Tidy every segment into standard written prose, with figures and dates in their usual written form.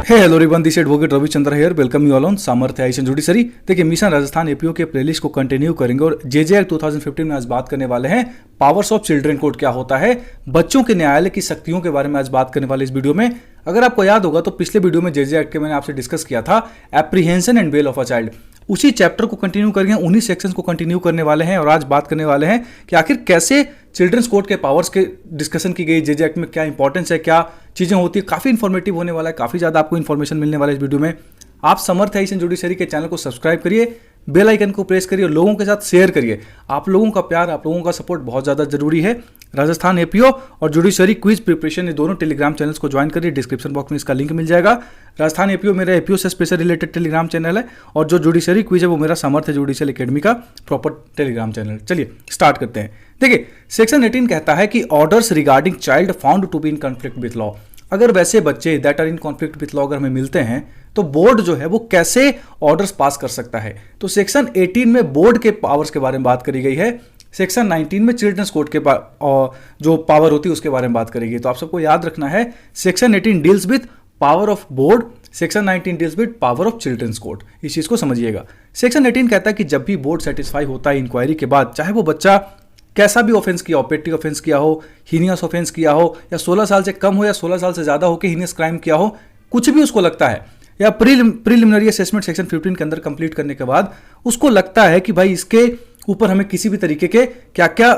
Hey hello everyone, this advocate Ravichandra here. Welcome you all on Samarthya IAS judiciary. देखिए, mission Rajasthan APO के playlist को continue करेंगे और JJ act 2015 में आज बात करने वाले हैं पावर्स ऑफ चिल्ड्रन कोर्ट क्या होता है, बच्चों के न्यायालय की शक्तियों के बारे में आज बात करने वाले इस वीडियो में। अगर आपको याद होगा तो पिछले वीडियो में जेजे एक्ट के मैंने आपसे डिस्कस किया था apprehension and bail of a child. उसी चैप्टर को कंटिन्यू करेंगे, उन्हीं सेक्शंस को कंटिन्यू करने वाले हैं और आज बात करने वाले हैं कि आखिर कैसे चिल्ड्रंस कोर्ट के पावर्स के डिस्कशन की गई, जेजे एक्ट में क्या इंपॉर्टेंस है, क्या चीजें होती है। काफी इंफॉर्मेटिव होने वाला है, काफी ज्यादा आपको इन्फॉर्मेशन मिलने वाला है इस वीडियो में। आप समर्थ आईएएस जुडिशरी के चैनल को सब्सक्राइब करिए, बेल आइकन को प्रेस करिए और लोगों के साथ शेयर करिए। आप लोगों का प्यार, आप लोगों का सपोर्ट बहुत ज्यादा जरूरी है। राजस्थान एपीओ और जुडिशरी क्विज प्रिपरेशन, ये दोनों टेलीग्राम चैनल्स को ज्वाइन करिए। डिस्क्रिप्शन बॉक्स में इसका लिंक मिल जाएगा। राजस्थान एपीओ मेरा एपीओ से स्पेशल रिलेटेड टेलीग्राम चैनल है और जो जुडिशरी क्विज है वो मेरा सामर्थ्य जुडिशियल एकेडमी का प्रॉपर टेलीग्राम चैनल। चलिए स्टार्ट करते हैं। देखिए, सेक्शन 18 कहता है कि orders regarding child found to be in conflict with law. अगर वैसे बच्चे that are in conflict with law अगर हमें मिलते हैं तो बोर्ड जो है वो कैसे ऑर्डर्स पास कर सकता है। तो सेक्शन 18 में बोर्ड के पावर्स के बारे में बात करी गई है। सेक्शन 19 में चिल्ड्रंस कोर्ट के जो पावर होती है उसके बारे में बात करी गई। तो आप सबको याद रखना है, section 18 deals with power of board, section 19 deals with power of children's court. इस चीज को समझिएगा। सेक्शन 18 कहता है कि जब भी बोर्ड सेटिस्फाई होता है इंक्वायरी के बाद, चाहे वो बच्चा कैसा भी ऑफेंस किया हो, पेटी ऑफेंस किया हो, हीनियस ऑफेंस किया हो, या 16 साल से कम हो या 16 साल से ज्यादा हो के हीनियस क्राइम किया हो, कुछ भी उसको लगता है, या प्रीलिमिनरी असेसमेंट सेक्शन 15 के अंदर कंप्लीट करने के बाद उसको लगता है कि भाई इसके ऊपर हमें किसी भी तरीके के क्या क्या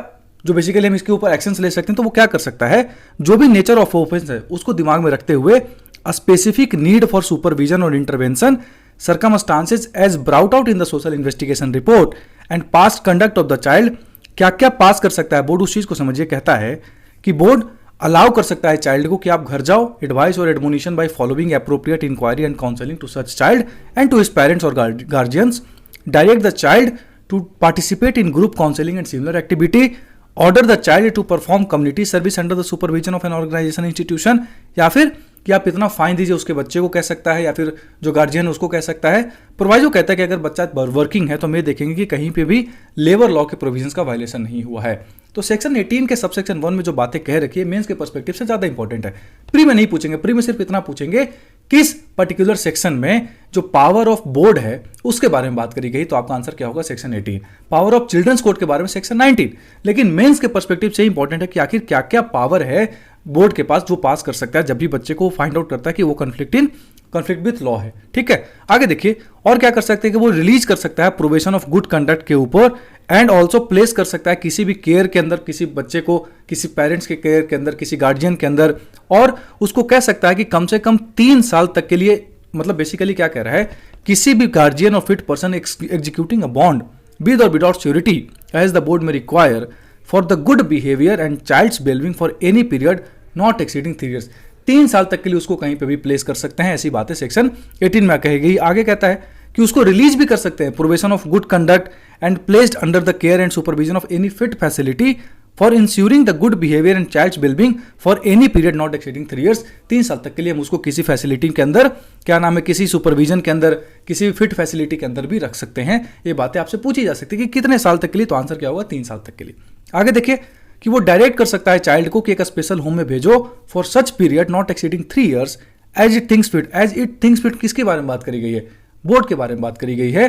जो बेसिकली हम इसके ऊपर एक्शंस ले सकते हैं, तो वो क्या कर सकता है, जो भी नेचर ऑफ ऑफेंस है उसको दिमाग में रखते हुए a specific need for supervision और intervention, circumstances as brought out in the social investigation report and past conduct of the child, क्या क्या पास कर सकता है बोर्ड, उस चीज को समझिए। कहता है कि बोर्ड अलाउ कर सकता है चाइल्ड को कि आप घर जाओ, एडवाइस और admonition by following appropriate inquiry and counselling to such child and to his parents और guardians, direct the child to participate in group counselling and similar activity, order the child to perform community service under the supervision of an organisation institution, या फिर कि आप इतना fine दीजिए उसके बच्चे को कह सकता है या फिर जो गार्जियन है उसको कह सकता है। प्रोवाइजो कहता है कि अगर बच्चा वर्किंग है तो मैं देखेंगे कि कहीं पे भी लेबर लॉ के प्रोविजंस का वायलेशन नहीं हुआ है। तो सेक्शन 18 के सबसेक्शन 1 में जो बातें कह रखी है मेंस के पर्सपेक्टिव से ज्यादा इंपॉर्टेंट है। प्री में नहीं पूछेंगे, प्री में सिर्फ इतना पूछेंगे किस पर्टिकुलर सेक्शन में जो पावर ऑफ बोर्ड है उसके बारे में बात करी गई। तो आपका आंसर क्या होगा, section 18। Power of children's court के बारे में सेक्शन 19। लेकिन मेंस के पर्सपेक्टिव से इंपॉर्टेंट है कि आखिर क्या क्या पावर है बोर्ड के पास जो पास कर सकता है जब भी बच्चे को फाइंड आउट करता है कि वो कॉन्फ्लिक्ट विथ लॉ है। ठीक है, आगे देखिए और क्या कर सकते हैं कि वो रिलीज कर सकता है प्रोबेशन ऑफ गुड कंडक्ट के ऊपर एंड ऑल्सो प्लेस कर सकता है किसी भी केयर के अंदर, किसी बच्चे को किसी पेरेंट्स के केयर के अंदर, किसी गार्जियन के अंदर, और उसको कह सकता है कि कम से कम 3 साल तक के लिए, मतलब बेसिकली क्या कह रहा है, किसी भी गार्जियन और fit person executing a bond with और without surety as the board में require for the good behaviour and child's wellbeing for any period not exceeding 3 years। 3 साल तक के लिए उसको कहीं पे भी प्लेस कर सकते हैं। ऐसी बातें सेक्शन 18 में कही गई। आगे कहता है कि उसको रिलीज भी कर सकते हैं probation of good conduct and placed under the care and supervision of any fit facility for ensuring the good behaviour and child's wellbeing for any period not exceeding 3 years। 3 साल तक के लिए हम उसको किसी फैसिलिटी के अंदर, क्या नाम है, किसी सुपरविजन के अंदर, किसी फिट फैसिलिटी के अंदर भी रख सकते हैं। ये बातें आपसे पूछी जा सकती है कि कितने साल तक के लिए, तो आंसर क्या होगा, 3 साल तक के लिए। आगे देखिए कि वो डायरेक्ट कर सकता है चाइल्ड को कि एक स्पेशल होम में भेजो for such period not exceeding 3 years as it thinks fit. As it thinks fit किसके बारे में बात करी गई है, बोर्ड के बारे में बात करी गई है।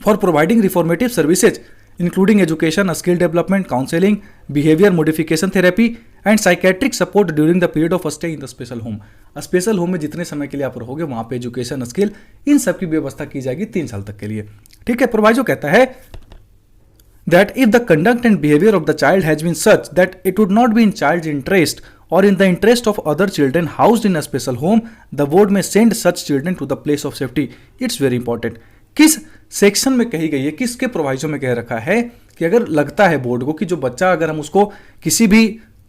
For providing reformative services including education, skill development, counselling, behaviour modification therapy and psychiatric support during the period of stay in the special home. Special home में जितने समय के लिए आप रहोगे वहां पे एजुकेशन, स्किल, इन सब की व्यवस्था की जाएगी 3 साल तक के लिए। ठीक है, प्रोवाइजो कहता है that if the conduct and behavior of the child has been such that it would not be in child's interest or in the interest of other children housed in a special home, the board may send such children to the place of safety। It's very important। किस section में कही गई है, किसके proviso में कह रखा है कि अगर लगता है बोर्ड को कि जो बच्चा, अगर हम उसको किसी भी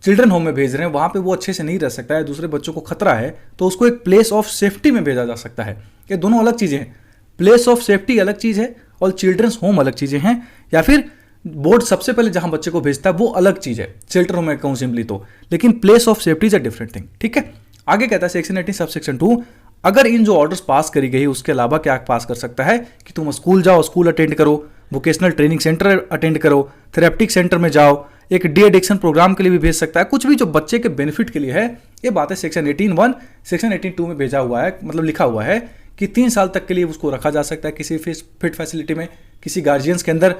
चिल्ड्रन होम में भेज रहे हैं वहां पे वो अच्छे से नहीं रह सकता है, दूसरे बच्चों को खतरा है, तो उसको एक प्लेस ऑफ सेफ्टी में भेजा जा सकता है। ये दोनों अलग चीजें हैं। प्लेस ऑफ सेफ्टी अलग चीज है और चिल्ड्रंस होम अलग चीजें हैं। या फिर बोर्ड सबसे पहले जहां बच्चे को भेजता है वो अलग चीज है, शेल्टर होम में कहूं सिंपली तो, लेकिन place of safety is a different thing. ठीक है, आगे कहता है सेक्शन 18 सबसेक्शन 2, अगर इन जो ऑर्डर्स पास करी गई उसके अलावा क्या पास कर सकता है कि तुम स्कूल जाओ, स्कूल अटेंड करो, वोकेशनल ट्रेनिंग सेंटर अटेंड करो, थेरेप्टिक सेंटर में जाओ, एक डी एडिक्शन प्रोग्राम के लिए भी भेज सकता है, कुछ भी जो बच्चे के बेनिफिट के लिए है। ये बात है सेक्शन 18(1) सेक्शन 18(2) में भेजा हुआ है, मतलब लिखा हुआ है कि 3 साल तक के लिए उसको रखा जा सकता है किसी फिट फैसिलिटी में, किसी गार्जियंस के अंदर,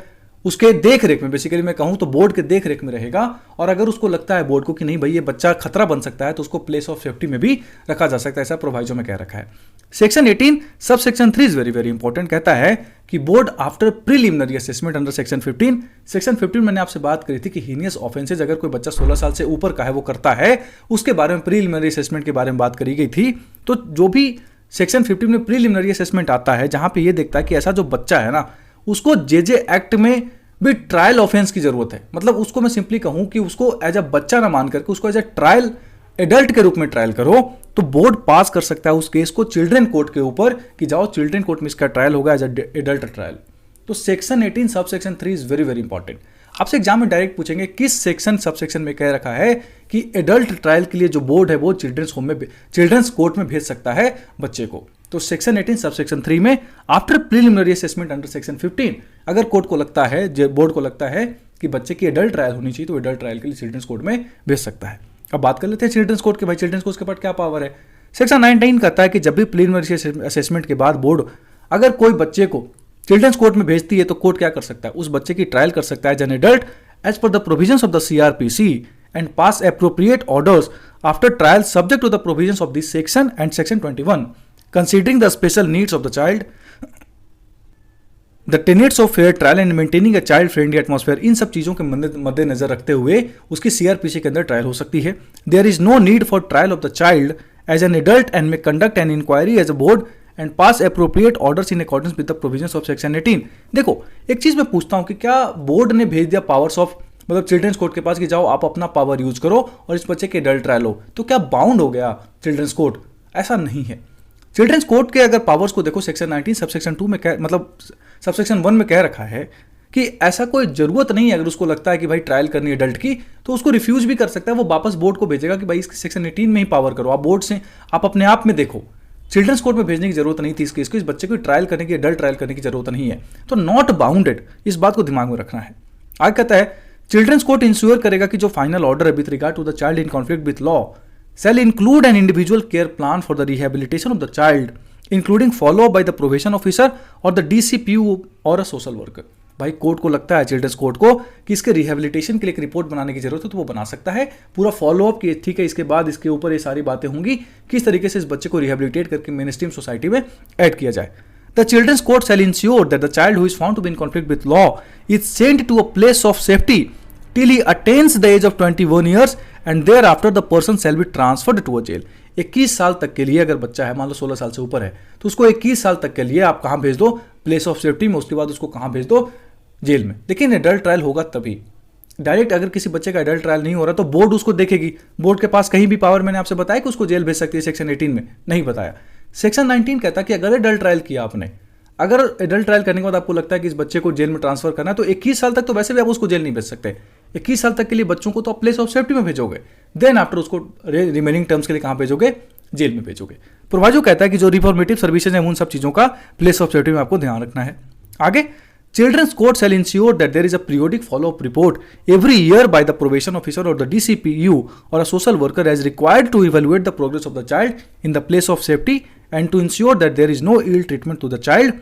उसके देख रेख में, बेसिकली मैं कहूं तो बोर्ड के देख रेख में रहेगा। और अगर उसको लगता है बोर्ड को कि नहीं भाई ये बच्चा खतरा बन सकता है, तो उसको प्लेस ऑफ सेफ्टी में भी रखा जा सकता है, ऐसा प्रोवाइजो में कह रखा है। Section 18 sub section 3 is very very important, कहता है कि board after preliminary assessment under section 15, section 15 मैंने आपसे बात करी थी कि हीनियस ऑफेंसेज अगर कोई बच्चा 16 साल से ऊपर का है वो करता है, उसके बारे में प्रीलिमिनरी असेसमेंट के बारे में बात करी गई थी। तो जो भी सेक्शन 15 में प्रीलिमिनरी असेसमेंट आता है, जहां पे ये देखता है कि ऐसा जो बच्चा है ना, उसको जेजे एक्ट में भी ट्रायल ऑफेंस की जरूरत है। मतलब उसको मैं सिंपली कहूं कि उसको एज अ बच्चा ना मान करके उसको एज अ ट्रायल एडल्ट के रूप में ट्रायल करो, तो बोर्ड पास कर सकता है उस केस को चिल्ड्रन कोर्ट के ऊपर कि जाओ चिल्ड्रन कोर्ट में इसका ट्रायल होगा एज एडल्ट ट्रायल। तो section 18 sub section 3 is very very important. आपसे एग्जाम में डायरेक्ट पूछेंगे किस सेक्शन सब सेक्शन में कह रखा है कि एडल्ट ट्रायल के लिए जो बोर्ड है वो चिल्ड्रंस कोर्ट में भेज सकता है बच्चे को। तो सेक्शन 18 सब सेक्शन 3 में after preliminary assessment under section 15 अगर कोर्ट को लगता है, बोर्ड को लगता है कि बच्चे की एडल्ट ट्रायल होनी चाहिए, तो एडल्ट ट्रायल के लिए चिल्ड्रंस कोर्ट में भेज सकता है। अब बात कर लेते हैं चिल्ड्रंस कोर्ट के। भाई चिल्ड्रंस कोर्ट के पास क्या पावर है? सेक्शन 19 कहता है कि जब भी प्रीलिमिनरी असेसमेंट के बाद बोर्ड अगर कोई बच्चे को चिल्ड्रंस कोर्ट में भेजती है, तो कोर्ट क्या कर सकता है? उस बच्चे की ट्रायल कर सकता है as an adult as per the provisions of the CrPC and pass appropriate orders after trial subject to the provisions of this section and section 21 considering the special needs of the child, the tenets of fair trial and maintaining a child friendly atmosphere. इन सब चीजों के मद्देनजर रखते हुए उसकी CrPC के अंदर ट्रायल हो सकती है। There is no need for trial of the child as an adult and may conduct an inquiry as a board and pass appropriate orders in accordance with the provisions of section 18। देखो एक चीज मैं पूछता हूं कि क्या board ने भेज दिया पावर्स ऑफ, मतलब चिल्ड्रंस कोर्ट के पास कि जाओ आप अपना पावर यूज करो और इस बच्चे के एडल्ट ट्रायल हो, तो क्या बाउंड हो गया चिल्ड्रंस कोर्ट? ऐसा नहीं है। चिल्ड्रंस कोर्ट के अगर पावर्स को देखो सेक्शन 19 सबसेक्शन 2 में मतलब सबसेक्शन 1 में कह रखा है कि ऐसा कोई जरूरत नहीं है, अगर उसको लगता है कि भाई ट्रायल करनी है एडल्ट की, तो उसको रिफ्यूज भी कर सकता है। वो वापस बोर्ड को भेजेगा कि भाई इसके सेक्शन 18 में ही पावर करो, आप बोर्ड से आप अपने आप में देखो। चिल्ड्रंस कोर्ट में भेजने की जरूरत नहीं थी इस केस को, इस बच्चे को ट्रायल करने की, एडल्ट ट्रायल करने की जरूरत नहीं है। तो नॉट बाउंडेड, इस बात को दिमाग में रखना है। आगे कहता है चिल्ड्रंस कोर्ट इंश्योर करेगा कि जो फाइनल ऑर्डर है with regard to the child in conflict with law shall include an individual care plan for the rehabilitation of the child, including follow-up by the probation officer or the DCPU or a social worker। भाई court को लगता है children's court को कि इसके rehabilitation के लिए एक रिपोर्ट बनाने की जरूरत है, तो वो बना सकता है। पूरा फॉलोअप की ठीक है, इसके बाद इसके ऊपर ये सारी बातें होंगी किस तरीके से इस बच्चे को रिहेबिलिटेट करके मेन स्ट्रीम सोसाइटी में ऐड किया जाए। The children's court shall ensure that the child who is found to be in conflict with law is sent to a place of safety till he attains the age of 21 years and thereafter the person shall be transferred to a jail। 21 साल तक के लिए अगर बच्चा है, मान लो 16 साल से ऊपर है, तो उसको 21 साल तक के लिए आप कहां भेज दो? प्लेस ऑफ सेफ्टी में। उसके बाद उसको कहां भेज दो? जेल में। लेकिन एडल्ट ट्रायल होगा तभी। डायरेक्ट अगर किसी बच्चे का एडल्ट ट्रायल नहीं हो रहा तो बोर्ड उसको देखेगी। बोर्ड के पास कहीं भी पावर, मैंने आपसे बताया कि उसको जेल भेज सकती है सेक्शन 18 में, नहीं बताया। सेक्शन 19 कहता है कि अगर एडल्ट ट्रायल किया आपने, अगर एडल्ट ट्रायल करने के बाद आपको लगता है कि इस बच्चे को जेल में ट्रांसफर करना है, तो 21 साल तक तो वैसे भी आप उसको जेल नहीं भेज सकते। 21 साल तक के लिए बच्चों को तो आप प्लेस ऑफ सेफ्टी में भेजोगे, देन आफ्टर उसको रिमेनिंग टर्म्स के लिए कहां भेजोगे? जेल में भेजोगे। प्रोवाइजो कहता है कि जो रिफॉर्मेटिव सर्विसेज हैं उन सब चीजों का प्लेस ऑफ सेफ्टी में आपको ध्यान रखना है। आगे children's court shall ensure that there is a periodic follow up report every year by the probation officer और द DCPU और a social worker as required to evaluate the progress of the child in the place of safety and to ensure that there is no ill treatment to the child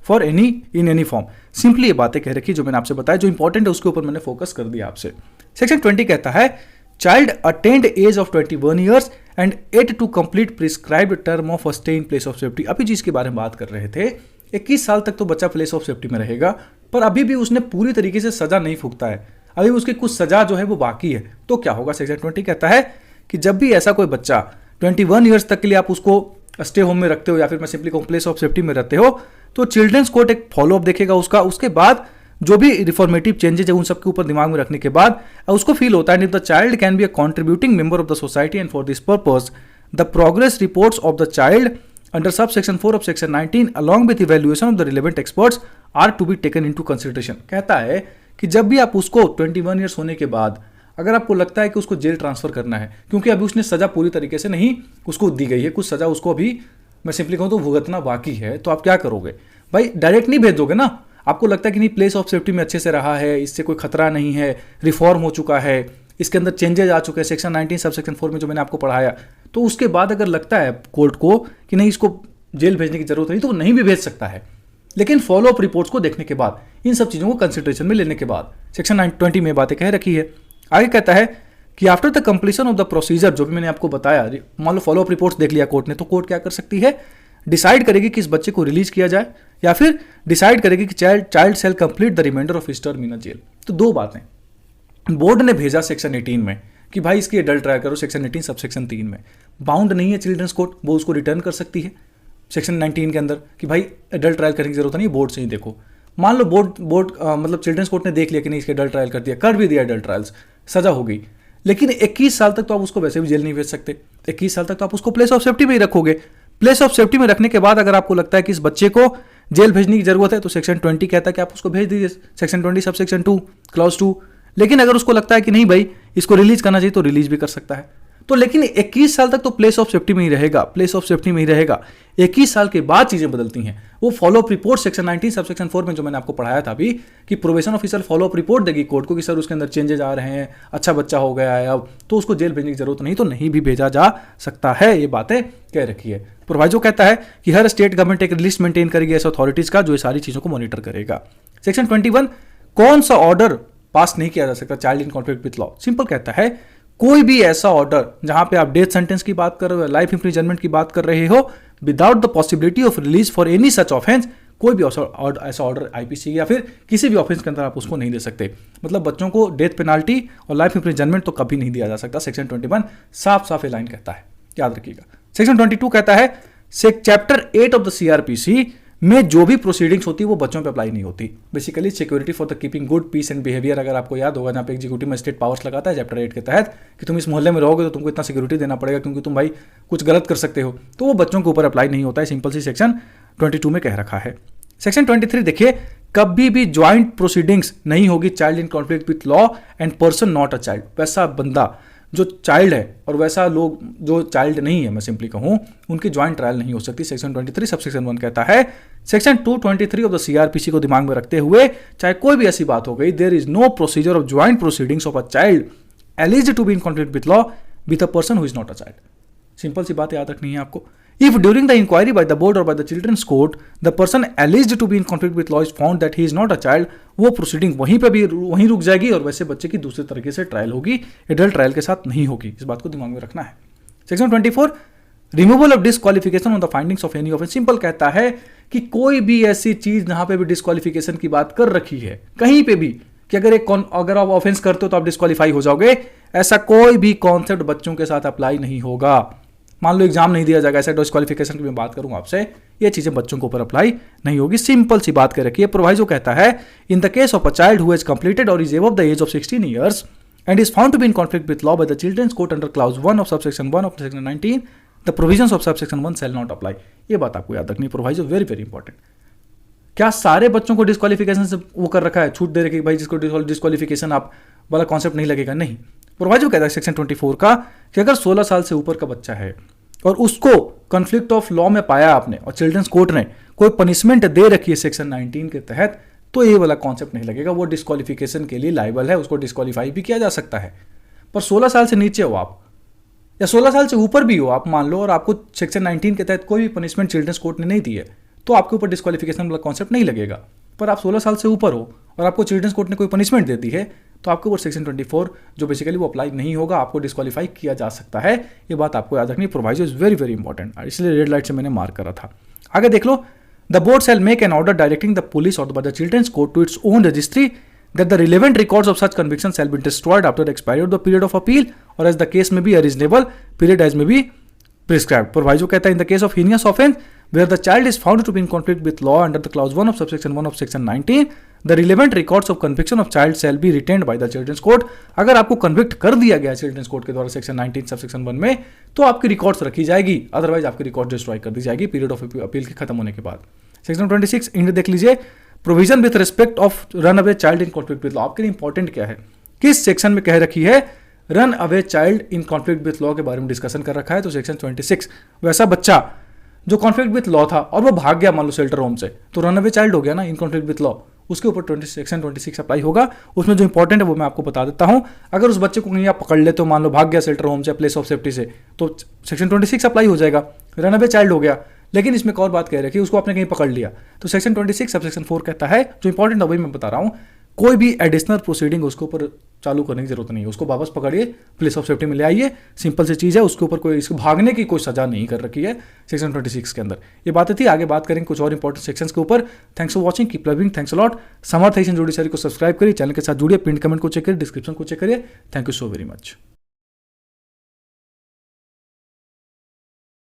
for any form. Simply ये बातें कह रखी जो मैंने आपसे बताया, जो important है उसके ऊपर मैंने फोकस कर दिया आपसे। सेक्शन 20 कहता है child attend age of 21 years and at to complete prescribed term of stay in place of safety. अभी जिसके बारे में बात कर रहे थे, 21 साल तक तो बच्चा प्लेस ऑफ सेफ्टी में रहेगा, पर अभी भी उसने पूरी तरीके से सजा नहीं फूकता है, अभी उसकी कुछ सजा जो है वो बाकी है। तो क्या होगा? सेक्शन 20 कहता है कि जब भी ऐसा कोई बच्चा 21 ईयर्स तक के लिए आप उसको स्टे होम में रखते हो, या फिर मैं सिंपली कहूं प्लेस ऑफ सेफ्टी में रहते हो, तो चिल्ड्रंस कोर्ट एक फॉलोअप देखेगा उसका। उसके बाद जो भी रिफॉर्मेटिव चेंजेस है उन सबके ऊपर दिमाग में रखने के बाद उसको फील होता है the child can be a contributing member of the society and for this purpose the progress reports of the child under sub section 4 of section 19 along with evaluation of the relevant experts are to be taken into consideration. कहता है कि जब भी आप उसको 21 years होने के बाद अगर आपको लगता है कि उसको जेल ट्रांसफर करना है, क्योंकि अभी उसने सजा पूरी तरीके से नहीं उसको दी गई है, कुछ सजा उसको अभी मैं सिंपली कहूं तो भुगतना बाकी है, तो आप क्या करोगे? भाई डायरेक्ट नहीं भेज दोगे ना। आपको लगता है कि नहीं प्लेस ऑफ सेफ्टी में अच्छे से रहा है, इससे कोई खतरा नहीं है, रिफॉर्म हो चुका है, इसके अंदर चेंजेज आ चुके हैं सेक्शन 19 सब सेक्शन 4 में जो मैंने आपको पढ़ाया, तो उसके बाद अगर लगता है कोर्ट को कि नहीं इसको जेल भेजने की जरूरत नहीं, तो वो नहीं भी भेज सकता है। लेकिन फॉलो अप रिपोर्ट्स को देखने के बाद, इन सब चीज़ों को कंसिडरेशन में लेने के बाद सेक्शन 20 में बातें कह रखी है। आगे कहता है कि after the completion of the procedure, जो भी मैंने आपको बताया, मान लो फॉलो अप रिपोर्ट्स देख लिया कोर्ट ने, तो कोर्ट क्या कर सकती है, डिसाइड करेगी कि इस बच्चे को रिलीज किया जाए या फिर डिसाइड करेगी कि child shall complete the reminder of his term in jail. तो दो बातें, बोर्ड ने भेजा सेक्शन 18 में कि भाई इसकी एडल्ट ट्रायल करो, सेक्शन 18 सब सेक्शन 3 में बाउंड नहीं है चिल्ड्रंस कोर्ट, वो उसको रिटर्न कर सकती है सेक्शन 19 के अंदर कि भाई एडल्ट ट्रायल करने की जरूरत नहीं, बोर्ड से ही देखो। मान लो बोर्ड मतलब चिल्ड्रंस कोर्ट ने देख लिया कि नहीं इसके एडल्ट ट्रायल कर दिया, कर भी दिया एडल्ट ट्रायल्स, सजा हो गई, लेकिन 21 साल तक तो आप उसको वैसे भी जेल नहीं भेज सकते। 21 साल तक तो आप उसको प्लेस ऑफ सेफ्टी में ही रखोगे। प्लेस ऑफ सेफ्टी में रखने के बाद अगर आपको लगता है कि इस बच्चे को जेल भेजने की जरूरत है, तो सेक्शन 20 कहता है कि आप उसको भेज दीजिए, सेक्शन 20 सब सेक्शन 2 क्लॉज 2। लेकिन अगर उसको लगता है कि नहीं भाई इसको रिलीज करना चाहिए, तो रिलीज भी कर सकता है। तो लेकिन 21 साल तक तो प्लेस ऑफ सेफ्टी में ही रहेगा, प्लेस ऑफ सेफ्टी में ही रहेगा। 21 साल के बाद चीजें बदलती हैं। वो फॉलो अप रिपोर्ट सेक्शन 19 सब सेक्शन 4 में जो मैंने आपको पढ़ाया था अभी, कि probation officer follow up report देगी कोर्ट को कि सर उसके अंदर चेंजेस आ रहे हैं, अच्छा बच्चा हो गया है अब, तो उसको जेल भेजने की जरूरत नहीं, तो नहीं भी भेजा जा सकता है। ये बातें कह रखी है। प्रोवाइजो कहता है कि हर स्टेट गवर्नमेंट एक लिस्ट मेंटेन करेगी ऐसे अथॉरिटीज का जो ये सारी चीजों को मॉनिटर करेगा। सेक्शन 21, कौन सा ऑर्डर पास नहीं किया जा सकता child in conflict with law. Simple कहता है कोई भी ऐसा ऑर्डर जहां पे आप डेथ सेंटेंस की बात कर रहे हो, लाइफ इंप्रिजनमेंट की बात कर रहे हो, without the possibility of release for any such offence, कोई भी ऐसा ऑर्डर आईपीसी या फिर किसी भी ऑफेंस के अंदर आप उसको नहीं दे सकते। मतलब बच्चों को डेथ पेनाल्टी और लाइफ इंप्रिजनमेंट तो कभी नहीं दिया जा सकता। सेक्शन 21 साफ साफ लाइन कहता है, याद रखिएगा। सेक्शन 22 कहता है चैप्टर 8 ऑफ द सीआरपीसी में जो भी प्रोसीडिंग्स होती है वो बच्चों पे अप्लाई नहीं होती। Basically security for the keeping good peace and behaviour, अगर आपको याद होगा, जहाँ पे एग्जीक्यूटिव मजिस्ट्रेट पावर्स लगाता है चैप्टर 8 के तहत कि तुम इस मोहल्ले में रहोगे तो तुमको इतना सिक्योरिटी देना पड़ेगा क्योंकि तुम भाई कुछ गलत कर सकते हो, तो वो बच्चों के ऊपर अप्लाई नहीं होता है। सिंपल सी सेक्शन 22 में कह रखा है। सेक्शन 23 देखिए, कभी भी ज्वाइंट प्रोसीडिंग्स नहीं होगी child in conflict with law and person not a child. वैसा बंदा जो चाइल्ड है और वैसा लोग जो चाइल्ड नहीं है, मैं सिंपली कहूं, उनकी ज्वाइंट ट्रायल नहीं हो सकती। सेक्शन 23 सब सेक्शन 1 कहता है। सेक्शन 223 ऑफ द सीआरपीसी को दिमाग में रखते हुए, चाहे कोई भी ऐसी बात हो गई, there is no procedure of joint proceedings of a child alleged to be in conflict with law with a person who is not a child. Simple सी बात याद रखनी है आपको। If during the inquiry by the board or by the children's court, the person alleged to be in conflict with law is found that he is not a child, वो proceeding वहीं पे भी वहीं रुक जाएगी और वैसे बच्चे की दूसरे तरीके से ट्रायल होगी, एडल्ट ट्रायल के साथ नहीं होगी। इस बात को दिमाग में रखना है। Section 24, removal of disqualification on the findings of any offence. Simple कहता है कि कोई भी ऐसी चीज जहां पे भी डिस्क्वालिफिकेशन की बात कर रखी है, कहीं पे भी कि अगर आप ऑफेंस करते हो तो आप डिस्क्वालीफाई हो जाओगे, ऐसा कोई भी कॉन्सेप्ट बच्चों के साथ अप्लाई नहीं होगा। मान लो एग्जाम नहीं दिया जाएगा, ऐसा डिस्क्वालिफिकेशन की मैं बात करूंगा आपसे, ये चीजें बच्चों के ऊपर अप्लाई नहीं होगी। सिंपल सी बात कर रखी है। प्रोवाइजो कहता है in the case of a child who has completed और is above the age of 16 years and is found to be in conflict with law by the children's court under clause 1 of subsection 1 of section 19, the provisions of subsection 1 shall not apply. ये बात आपको याद रखनी है। Proviso very very important. क्या सारे बच्चों को डिस्क्वालिफिकेशन से वो कर रखा है, छूट दे रखी भाई जिसको डिस्क्वालिफिकेशन आप वाला कॉन्सेप्ट नहीं लगेगा? नहीं। प्रोवाइजो कहता है सेक्शन 24 का कि अगर 16 साल से ऊपर का बच्चा है और उसको कॉन्फ्लिक्ट ऑफ लॉ में पाया आपने और चिल्ड्रंस कोर्ट ने कोई पनिशमेंट दे रखी है सेक्शन 19 के तहत, तो ये वाला कॉन्सेप्ट नहीं लगेगा, वो डिस्क्वालिफिकेशन के लिए लायबल है, उसको डिस्क्वालीफाई भी किया जा सकता है। पर 16 साल से नीचे हो आप या 16 साल से ऊपर भी हो आप, मान लो, और आपको सेक्शन 19 के तहत कोई भी पनिशमेंट चिल्ड्रंस कोर्ट ने नहीं दी है, तो आपके ऊपर डिस्क्वालिफिकेशन वाला कॉन्सेप्ट नहीं लगेगा। पर आप 16 साल से ऊपर हो और आपको चिल्ड्रंस कोर्ट ने कोई पनिशमेंट दे दी है, तो आपके ऊपर सेक्शन 24 जो बेसिकली वो अप्लाई नहीं होगा, आपको डिस्क्वालीफाई किया जा सकता है। ये बात आपको याद रखनी। Proviso is very very important, इसलिए रेड लाइट से मैंने मार्क करा था। आगे देख लो, the board shall make an order directing the police और the children's court to its own registry that the relevant records of such convictions shall be destroyed after the expiry of the period of appeal or as the case may be a reasonable period as may be prescribed. Proviso कहता है in the case of heinous offense where the child is found to be in conflict with law under the clause 1 of subsection 1 of section 19, the relevant records of conviction of child shall be retained by the children's court. अगर आपको convict कर दिया गया children's court के द्वारा section 19 subsection 1 में, तो आपकी रिकॉर्ड्स रखी जाएगी, अदरवाइज आपकी रिकॉर्ड डिस्ट्रॉय कर दी जाएगी पीरियड ऑफ अपील के खत्म होने के बाद। सेक्शन 26 इंड देख लीजिए, provision with respect of run away child in conflict with law. आपके लिए इंपॉर्टेंट क्या है, किस सेक्शन में कह रखी है run away child in conflict with law के बारे में डिस्कशन कर रखा है, तो सेक्शन 26। वैसा बच्चा जो कॉन्फ्लिक्ट विथ लॉ था और वो भाग गया मान लो शेल्टर होम से, तो रन अवे चाइल्ड हो गया ना इन कॉन्फ्लिक्ट विथ लॉ, उसके ऊपर सेक्शन 26 अप्लाई होगा। उसमें जो इंपॉर्टेंट है वो मैं आपको बता देता हूं। अगर उस बच्चे को कहीं आप पकड़ लेते हो, मान लो भाग गया शेल्टर होम से, प्लेस ऑफ सेफ्टी से, तो सेक्शन 26 अप्लाई हो जाएगा, रन अवे चाइल्ड हो गया। लेकिन इसमें एक और बात कह रही है कि उसको आपने कहीं पकड़ लिया, तो सेक्शन 26 सब सेक्शन 4 कहता है, जो इंपॉर्टेंट है वही मैं बता रहा हूँ, कोई भी एडिशनल प्रोसीडिंग उसके ऊपर चालू करने की जरूरत नहीं है। उसको वापस पकड़िए, प्लेस ऑफ सेफ्टी में ले आइए, सिंपल सी चीज़ है। उसके ऊपर कोई इसको भागने की कोई सजा नहीं कर रखी है सेक्शन 26 के अंदर। ये बातें थी, आगे बात करेंगे कुछ और इंपॉर्टेंट सेक्शंस के ऊपर। Thanks for watching, keep loving, thanks a lot. Samarth Asian judiciary को सब्सक्राइब करिए, चैनल के साथ जुड़िए, पिन कमेंट को चेक करिए, डिस्क्रिप्शन को चेक करिए। Thank you so very much.